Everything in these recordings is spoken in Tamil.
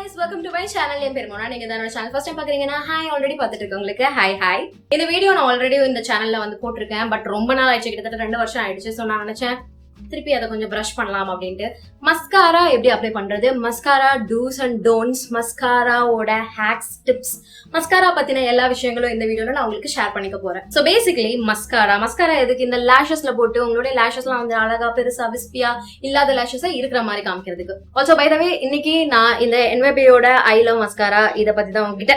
guys, welcome to my channel. என் பேர் மோனா. நீங்க தான் என்னோட சேனல் ஃபர்ஸ்ட் டைம் பாக்குறீங்கன்னா ஹாய் ஆல்ரெடி பார்த்துட்டு இருக்கவங்களுக்கு ஹாய். இந்த வீடியோ நான் ஆல்ரெடி இந்த சேனல்ல வந்து போட்டிருக்கேன். பட் ரொம்ப நாள் ஆயிடுச்சு, கிட்டத்தட்ட 2 வருஷம் ஆயிடுச்சு. சோ நான் நினைச்சேன் திருப்பி அதை கொஞ்சம் பிரஷ் பண்ணலாம் அப்படின்ட்டு. மஸ்காரா எப்படி அப்ளை பண்றது, மஸ்காரா டூஸ் அண்ட் டோன்ட்ஸ், மஸ்காராவோட ஹேக்ஸ், டிப்ஸ், மஸ்காரா பத்தின எல்லா விஷயங்களும் இந்த வீடியோல நான் உங்களுக்கு ஷேர் பண்ணிக்க போறேன். சோ பேசிக்கலி மஸ்காரா எதுக்கு, இந்த லேஷஸ்ல போட்டு உங்களுடைய லேஷஸ்லாம் வந்து அழகா பெருசா விஸ்பியா இல்லாத லேஷஸா இருக்கிற மாதிரி காமிக்கிறதுக்கு. ஆல்சோ பை த வே இன்னைக்கு நான் இந்த என்வைபியோட ஐ லவ் மஸ்காரா இதை பத்தி தான் உங்ககிட்ட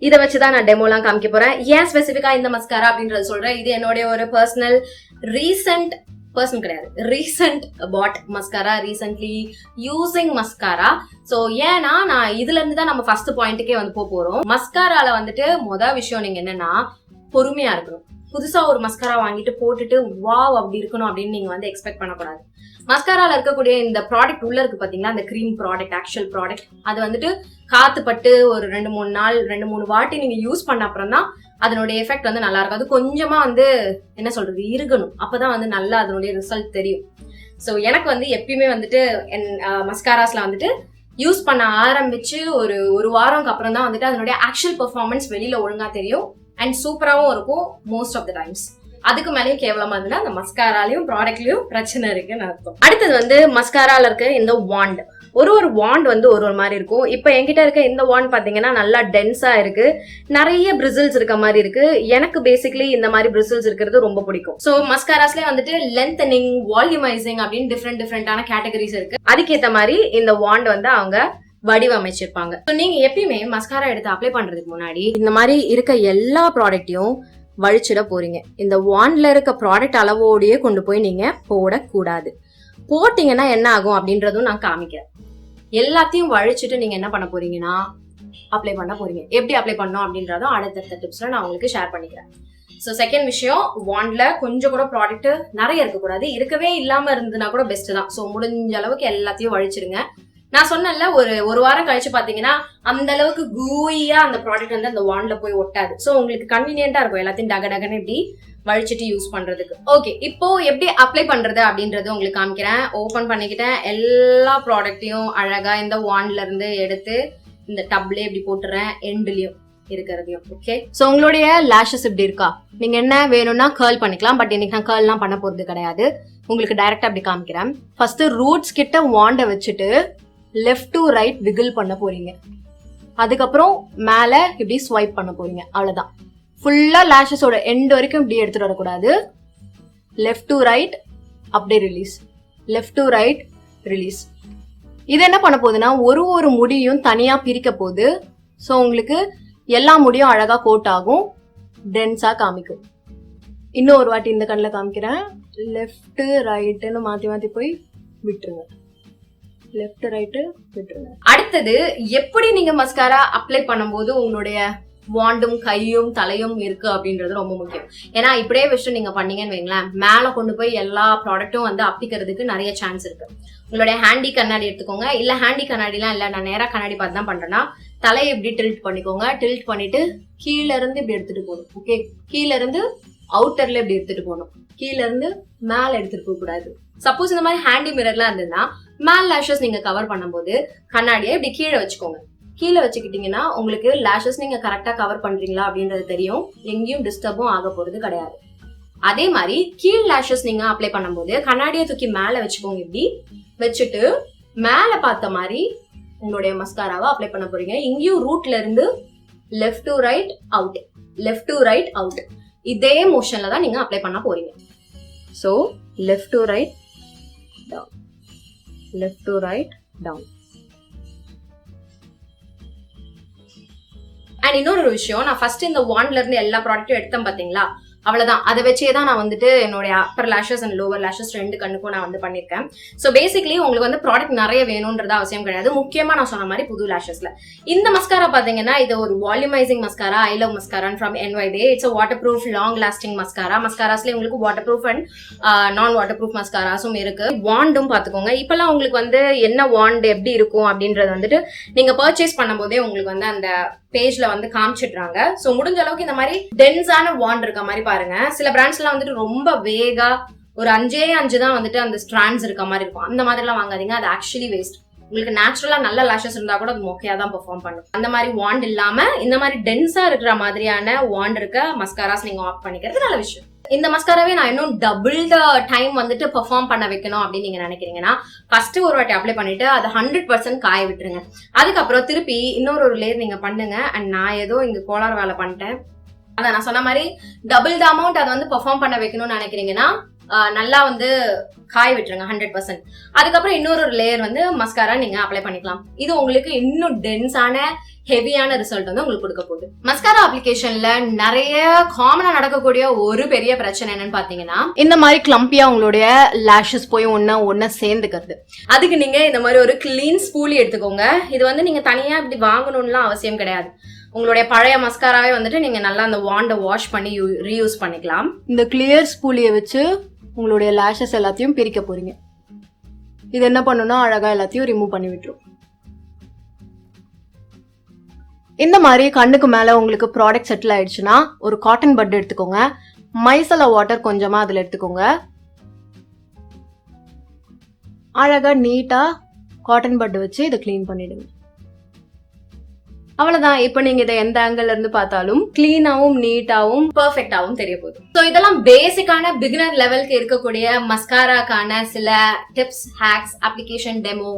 இதை வச்சுதான் நான் டெமோலாம் காமிக்க போறேன். ஏன் ஸ்பெசிபிக்கா இந்த மஸ்காரா அப்படின்றது சொல்றேன். இது என்னுடைய ஒரு personal recent bought mascara, recently using mascara. So ஏன்னா நான் இதுல இருந்து தான் நம்ம ஃபர்ஸ்ட் பாயிண்ட்டுக்கே வந்து போறோம். மஸ்காரால வந்துட்டு மொதல் விஷயம் நீங்க என்னன்னா பொறுமையா இருக்கணும். புதுசா ஒரு மஸ்காரா வாங்கிட்டு போட்டுட்டு வாவ் அப்படி இருக்கணும் அப்படின்னு நீங்க வந்து எக்ஸ்பெக்ட் பண்ணக்கூடாது. மஸ்காரால இருக்கக்கூடிய இந்த ப்ராடக்ட் உள்ள இருக்கு பாத்தீங்களா, அந்த கிரீம் ப்ராடக்ட், ஆக்சுவல் ப்ராடக்ட், அது வந்துட்டு காத்து பட்டு ஒரு 2-3 நாள் 2-3 வாட்டி நீங்க யூஸ் பண்ண அப்புறம் தான் அதனுடைய எஃபெக்ட் வந்து நல்லா இருக்கும். அது கொஞ்சமா வந்து என்ன சொல்றது இருக்கணும், அப்பதான் வந்து நல்லா அதனுடைய ரிசல்ட் தெரியும். ஸோ எனக்கு வந்து எப்பயுமே வந்துட்டு மஸ்காராஸ்ல வந்துட்டு யூஸ் பண்ண ஆரம்பிச்சு ஒரு வாரம்க்கு அப்புறம் தான் வந்துட்டு அதனுடைய ஆக்சுவல் பெர்ஃபார்மன்ஸ் வெளியில ஒழுங்கா தெரியும் அண்ட் சூப்பராகவும் இருக்கும் மோஸ்ட் ஆஃப் த டைம்ஸ். அதுக்கு மேலேயும் கேவலமா இருந்தா அந்த மஸ்காராலையும் ப்ராடக்ட்லயும் பிரச்சனை இருக்குன்னு அர்த்தம். அடுத்தது வந்து மஸ்காரால இருக்க இந்த வாண்ட், ஒரு வாண்ட் வந்து ஒரு மாதிரி இருக்கும். இப்ப என்கிட்ட இருக்க இந்த வாண்ட் பாத்தீங்கன்னா நல்லா டென்ஸா இருக்கு, நிறைய பிரிசில்ஸ் இருக்க மாதிரி இருக்கு. எனக்கு பேசிக்கலி இந்த மாதிரி பிரிசில்ஸ் இருக்கிறது ரொம்ப பிடிக்கும். சோ மஸ்காராஸ்லயே வந்துட்டு லென்த்தனிங், வால்யூமைசிங் அப்படின்னு டிஃப்ரெண்டான கேட்டகரிஸ் இருக்கு. அதுக்கேற்ற மாதிரி இந்த வாண்ட் வந்து அவங்க வடிவமைச்சிருப்பாங்க. நீங்க எப்பயுமே மஸ்காரா எடுத்து அப்ளை பண்றதுக்கு முன்னாடி இந்த மாதிரி இருக்க எல்லா ப்ராடக்டையும் வழிச்சிட போறீங்க. இந்த வாண்ட்ல இருக்க ப்ராடக்ட் அளவோடையே கொண்டு போய் நீங்க போடக்கூடாது. போட்டீங்கன்னா என்ன ஆகும் அப்படின்றதும் நான் காமிக்கிறேன். எல்லாத்தையும் வழிச்சிட்டு நீங்க என்ன பண்ண போறீங்கன்னா அப்ளை பண்ண போறீங்க. எப்படி அப்ளை பண்ணணும் அப்படின்றதும் அடுத்தடுத்த டிப்ஸ்ல நான் உங்களுக்கு ஷேர் பண்ணிக்கிறேன். ஸோ செகண்ட் விஷயம், வாண்ட்ல கொஞ்சம் கூட ப்ராடக்ட் நிறைய இருக்கக்கூடாது. இருக்கவே இல்லாம இருந்ததுன்னா கூட பெஸ்ட் தான். ஸோ முடிஞ்ச அளவுக்கு எல்லாத்தையும் வழிச்சிடுங்க. நான் சொன்னேன்ல ஒரு வாரம் கழிச்சு பாத்தீங்கன்னா அந்த அளவுக்கு கூயா அந்த ப்ராடக்ட் வந்து அந்த வாண்ட்ல போய் ஒட்டாது. சோ உங்களுக்கு கன்வீனியன்டா இருக்கும் எல்லாத்தையும் டகன்னு இப்படி வழிச்சிட்டு யூஸ் பண்றதுக்கு. ஓகே, இப்போ எப்படி அப்ளை பண்றது அப்படின்றது உங்களுக்கு காமிக்கிறேன். ஓபன் பண்ணிக்கிட்டேன். எல்லா ப்ராடக்டையும் அழகா இந்த வாண்ட்ல இருந்து எடுத்து இந்த டப்லயே இப்படி போட்டுறேன், எண்ட்லயும் இருக்கிறதையும். ஓகே, சோ உங்களுடைய லேஷஸ் இப்படி இருக்கா, நீங்க என்ன வேணும்னா கர்ல் பண்ணிக்கலாம். பட் இன்னைக்கு நான் கர்ல்லாம் பண்ண போறது கிடையாது, உங்களுக்கு டைரக்டா அப்படி காமிக்கிறேன். ஃபர்ஸ்ட் ரூட்ஸ் கிட்ட வாண்ட வச்சுட்டு லெஃப்ட் டு ரைட் விகிள் பண்ண போறீங்க. அதுக்கப்புறம் மேல இப்படி ஸ்வைப் பண்ண போறீங்க. அவ்வளவுதான். ஃபுல்லா லேஷஸோட எண்ட் வரைக்கும் இப்படி எடுத்துட்டு வரக்கூடாது. லெஃப்ட் டு ரைட், அப்படியே release, left to right, release. இது என்ன பண்ண போகுதுன்னா ஒரு முடியும் தனியா பிரிக்க போகுது. ஸோ உங்களுக்கு எல்லா முடியும் அழகா கோட் ஆகும், டென்ஸா காமிக்கும். இன்னும் ஒரு வாட்டி இந்த கண்ணில் காமிக்கிறேன். லெஃப்ட் ரைட்டுன்னு மாத்தி போய் விட்டுருங்க. லெஃப்ட் ரைட்டு விட்டுருங்க. அடுத்தது எப்படி நீங்க மஸ்காரா அப்ளை பண்ணும்போது உங்களுடைய வாண்டும் கையும் தலையும் இருக்கு அப்படின்றது ரொம்ப முக்கியம். ஏன்னா இப்படியே விஷயம் நீங்க பண்ணீங்கன்னு வைங்களேன், மேல கொண்டு போய் எல்லா ப்ராடக்ட்டும் வந்து அப்பிக்கிறதுக்கு நிறைய சான்ஸ் இருக்கு. உங்களுடைய ஹேண்டி கண்ணாடி எடுத்துக்கோங்க. இல்ல ஹேண்டி கண்ணாடிலாம் இல்ல, நான் நேரா கண்ணாடி பார்த்து தான் பண்றேன்னா தலையை இப்படி டில்ட் பண்ணிக்கோங்க. டில்ட் பண்ணிட்டு கீழ இருந்து இப்படி எடுத்துட்டு போகணும். ஓகே, கீழ இருந்து அவுட்டர்ல இப்படி எடுத்துட்டு போகணும். கீழ இருந்து மேல எடுத்துட்டு போக கூடாது. சப்போஸ் இந்த மாதிரி ஹேண்டி மிரர்லாம் இருந்ததுன்னா மேல் லேஷஸ் நீங்க கவர் பண்ணும்போது கண்ணாடியை இப்படி கீழே வச்சுக்கோங்க. கீழே வச்சுக்கிட்டீங்கன்னா உங்களுக்கு லேஷஸ் நீங்க கரெக்டா கவர் பண்றீங்களா அப்படின்றது தெரியும், எங்கேயும் டிஸ்டர்பும் ஆக போறது கிடையாது. அதே மாதிரி கீழ் லேஷஸ் நீங்க அப்ளை பண்ணும்போது கண்ணாடியை தூக்கி மேல வச்சுக்கோங்க. இப்படி வச்சுட்டு மேல பார்த்த மாதிரி உங்களுடைய மஸ்காராவை அப்ளை பண்ண போறீங்க. இங்கேயும் ரூட்ல இருந்து left to right out, left to right out, இதே மோஷன்ல தான் நீங்க அப்ளை பண்ண போறீங்க. So left to right down, left to right down. And இன்னொரு விஷயம், நான் ஃபர்ஸ்ட் இந்த வாண்ட்ல இருந்து எல்லா ப்ராடக்ட்டும் எடுத்தேன் பாத்தீங்களா, அவ்வளவுதான். அதை வச்சே தான் நான் வந்துட்டு என்னுடைய Appar lashes and lower lashes 2 கண்ணுக்கும் நான் வந்து பண்ணிருக்கேன். ஸோ பேசிக்கலி உங்களுக்கு வந்து ப்ராடக்ட் நிறைய வேணும்ன்றது அவசியம் கிடையாது. முக்கியமா நான் சொன்ன மாதிரி புது லேஷஸ்ல இந்த மஸ்காரா பாத்தீங்கன்னா இது ஒரு volumizing mascara, I love mascara from NYB. It's waterproof long lasting mascara. மஸ்காராஸ்ல உங்களுக்கு waterproof and non waterproof மஸ்காராஸும் இருக்கு. வாண்டும் பாத்துக்கோங்க. இப்பெல்லாம் உங்களுக்கு வந்து என்ன வாண்ட் எப்படி இருக்கும் அப்படின்றது வந்துட்டு நீங்க பர்ச்சேஸ் பண்ணும் போதே உங்களுக்கு வந்து அந்த பேஜ்ல வந்து காமிச்சிடுறாங்க. சோ முடிஞ்ச அளவுக்கு இந்த மாதிரி டென்ஸான வாண்ட் இருக்க மாதிரி பாருங்க. சில பிராண்ட்ஸ் எல்லாம் வந்துட்டு ரொம்ப வேகா ஒரு 5 தான் வந்துட்டு அந்த ஸ்ட்ராண்ட்ஸ் இருக்க மாதிரி இருக்கும். அந்த மாதிரி எல்லாம் வாங்காதீங்க, அது ஆக்சுவலி வேஸ்ட். உங்களுக்கு நேச்சுரலா நல்ல லேஷஸ் இருந்தா கூட அது மொக்கையா தான் பெர்ஃபார்ம் பண்ணும். அந்த மாதிரி வாண்ட் இல்லாம இந்த மாதிரி டென்ஸா இருக்கிற மாதிரியான வாண்ட் இருக்க மஸ்காராஸ் நீங்க ஆப்ட் பண்ணிக்கிறது நல்ல விஷயம். இந்த மஸ்காராவே நான் இன்னும் டபுள் த டைம் வந்துட்டு பெர்ஃபார்ம் பண்ண வைக்கணும் அப்படின்னு நீங்க நினைக்கிறீங்கன்னா ஃபர்ஸ்ட் ஒரு வாட்டி அப்ளை பண்ணிட்டு அதை 100% காய விட்டுருங்க. அதுக்கப்புறம் திருப்பி இன்னொரு லேயர் நீங்க பண்ணுங்க. அண்ட் நான் ஏதோ இங்க கோளாறு வேலை பண்ணிட்டேன். அதான் நான் சொன்ன மாதிரி டபுள் த அமௌண்ட் அதை வந்து பெர்ஃபார்ம் பண்ண வைக்கணும்னு நினைக்கிறீங்கன்னா நல்லா வந்து காய விட்டுருங்க 100%. அதுக்கப்புறம் இன்னொரு லேயர் வந்து மஸ்காரா நீங்க அப்ளை பண்ணிக்கலாம். இது உங்களுக்கு இன்னும் டென்ஸான ஹெவியான ரிசல்ட் வந்து உங்களுக்கு கொடுக்க போகுது. மஸ்காரா அப்ளிகேஷன்ல நிறைய காமனா நடக்கக்கூடிய ஒரு பெரிய பிரச்சனை என்னன்னு பாத்தீங்கன்னா இந்த மாதிரி கிளம்பியா உங்களுடைய லேஷஸ் போய் ஒன்னா சேர்ந்துக்கிறது. அதுக்கு நீங்க இந்த மாதிரி ஒரு கிளீன் ஸ்பூலி எடுத்துக்கோங்க. இது வந்து நீங்க தனியா இப்படி வாங்கணும்லாம் அவசியம் கிடையாது. உங்களுடைய பழைய மஸ்காராவே வந்துட்டு நீங்க நல்லா அந்த வாண்டை வாஷ் பண்ணி ரீயூஸ் பண்ணிக்கலாம். இந்த கிளியர் ஸ்பூலியை வச்சு உங்களுடைய லேஷஸ் எல்லாத்தையும் பிரிக்க போறீங்க. இது என்ன பண்ணுன்னா அழகா எல்லாத்தையும் ரிமூவ் பண்ணி விட்டுரும். இந்த மாதிரி கண்ணுக்கு மேல உங்களுக்கு ப்ராடக்ட் செட்டில் ஆயிடுச்சுன்னா ஒரு காட்டன் பட் எடுத்துக்கோங்க. மைசலா வாட்டர் கொஞ்சமா அதுல எடுத்துக்கோங்க. அழகா நீட்டா காட்டன் பட் வச்சு இதை கிளீன் பண்ணிடுங்க. அவ்வளவுதான். இப்ப நீங்க இதை எந்த ஆங்கிள் இருந்து பார்த்தாலும் கிளீனாவும் நீட்டாவும் பெர்ஃபெக்டாவும் தெரிய போகுது. சோ இதெல்லாம் பேசிக்கான பிகினர் லெவலுக்கு இருக்கக்கூடிய மஸ்காராக்கான சில tips, hacks, application demo,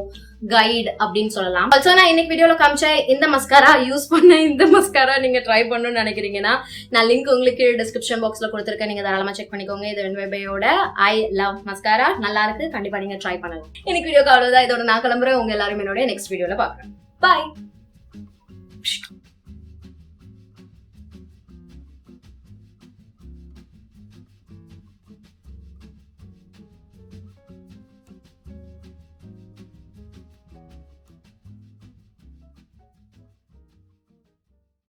guide அப்படின்னு சொல்லலாம். ஆல்சோ நான் இன்னைக்கு வீடியோல காமிச்ச இந்த மஸ்காரா யூஸ் பண்ண இந்த மஸ்காரா நீங்க ட்ரை பண்ணணும்னு நினைக்கிறீங்கன்னா நான் லிங்க் உங்களுக்கு டிஸ்கிரிப்ஷன் பாக்ஸ்ல கொடுத்துருக்கேன். நீங்க தாராளமா செக் பண்ணிக்கோங்க. இது வென்பையோட ஐ லவ் மஸ்காரா நல்லா இருக்கு. கண்டிப்பா நீங்க ட்ரை பண்ணலாம். இன்னைக்கு வீடியோக்கு அவ்வளவுதான். இதோட நான் கிளம்புறேன். உங்க எல்லாரும் என்னோட நெக்ஸ்ட் வீடியோல பாக்குறேன். பாய்.